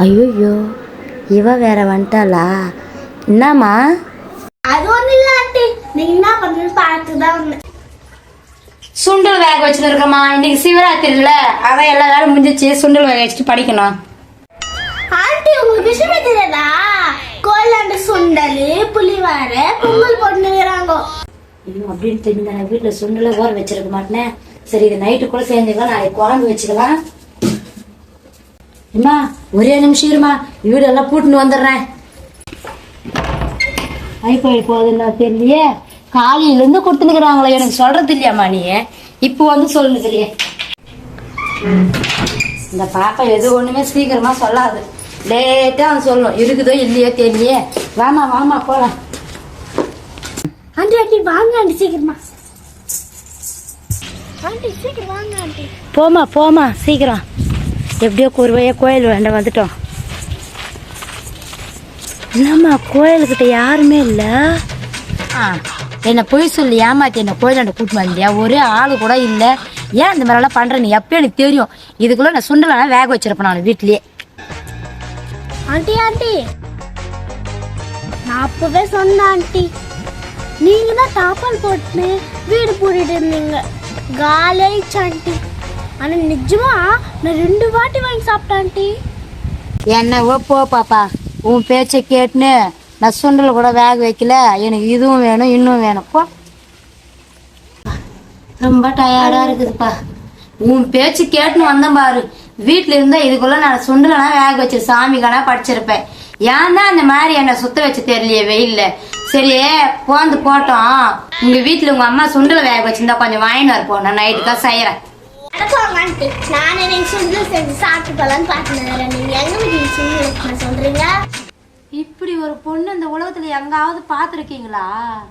ஐயோ இவ வேற வந்துட்டாளா? என்னம்மா? அது ஒண்ணு இல்ல ஆண்டி, நீங்க என்ன பண்றீங்க பார்த்துதான் வந்தேன். சுண்டல் வேக வச்சுட்டு இருக்கமா, இன்னைக்கு சிவராத்திரில அதான் எல்லா வேலையும் முடிஞ்சிச்சு. சுண்டல் வேக வச்சுட்டு படிக்கணும். ஆண்டி உங்களுக்கு விஷயமே தெரியாதா? கோயிலாண்டு சுண்டல் புளிவார பொங்கல் போட்டுக்கிறாங்க. ஐயோ அப்படின்னு தெரிஞ்சு நான் வீட்டுல சுண்டல ஊற வச்சிருக்க மாட்டேன். சரி இது நைட்டு கூட செஞ்சுக்கலாம், நாளைக்கு குழம்பு வச்சுக்கலாம். அம்மா ஒரே நிமிஷம் இருமா, வீடு எல்லாம் பூட்டுன்னு வந்துடுறேன். ஐப்போய் போகுதுன்னா தெரியலையே, காலையில இருந்து கொடுத்துனுக்குறாங்களே, எனக்கு சொல்றது இல்லையாம்மா நீ? இப்போ வந்து சொல்லுறியே. இந்த பாப்பா எது ஒண்ணுமே சீக்கிரமா சொல்லாது, லேட்டா வந்து சொல்லும். இருக்குதோ இல்லையோ தெரியலையே. வாமா வாமா போலாம். ஆண்டி ஆண்டி வாங்க ஆண்டி, சீக்கிரமா ஆண்டி, சீக்கிரம் வாங்க ஆண்டி. போமா போமா சீக்கிரம். எப்படியோ கூறுவையா கோயில் வேண்டாம் வந்துட்டோம். என்னம்மா கோயிலுக்கிட்ட யாருமே இல்லை? என்னை பொய் சொல்லி ஏமாத்தி என்ன கோயிலாண்ட கூட்டு வந்தியா? ஒரே ஆளு கூட இல்லை. ஏன் இந்த மாதிரிலாம் பண்ற நீ? எப்பயும் எனக்கு தெரியும். இதுக்குள்ள நான் சுண்டலாம் வேக வச்சிருப்பேன் நான் வீட்லயே. ஆண்டி ஆண்டி நான் அப்பவே சொன்னேன் ஆண்டி, நீங்க தான் தாப்பால் போட்டு வீடு பூட்டிட்டு இருந்தீங்க. காலியாயிடுச்சு ஆண்டி. ஆனா நிஜமா நான் 2 வாட்டி வாங்கி சாப்பிட்டேன் ஆண்டி. என்னவோ போ பாப்பா, உன் பேச்சை கேட்டுன்னு நான் சுண்டல் கூட வேக வைக்கல. எனக்கு இதுவும் வேணும் இன்னும் வேணும். போ. ரொம்ப டயர்டா இருக்குதுப்பா. உன் பேச்சு கேட்டுன்னு வந்தேன் பாரு. வீட்டுல இருந்தா இதுக்குள்ள நான் சுண்டலாம் வேக வச்சு சாமிக்கானா படிச்சிருப்பேன். ஏன் தான் அந்த மாதிரி என்ன சுத்த வச்சு தெரியலையே வெயில்ல. சரி போந்து போட்டோம். உங்க வீட்டுல உங்க அம்மா சுண்டலை வேக வச்சிருந்தா கொஞ்சம் வாங்கிட்டு வரப்போம், நான் நைட்டு தான் செய்யறேன். நானே நீங்க சுண்டல் செஞ்சு சாப்பிட்டு போலான்னு பாத்துனேன். நீங்க எங்க வீட்டுல சுண்டல் சொல்றீங்க? இப்படி ஒரு பொண்ணு இந்த உலகத்துல எங்காவது பாத்துருக்கீங்களா?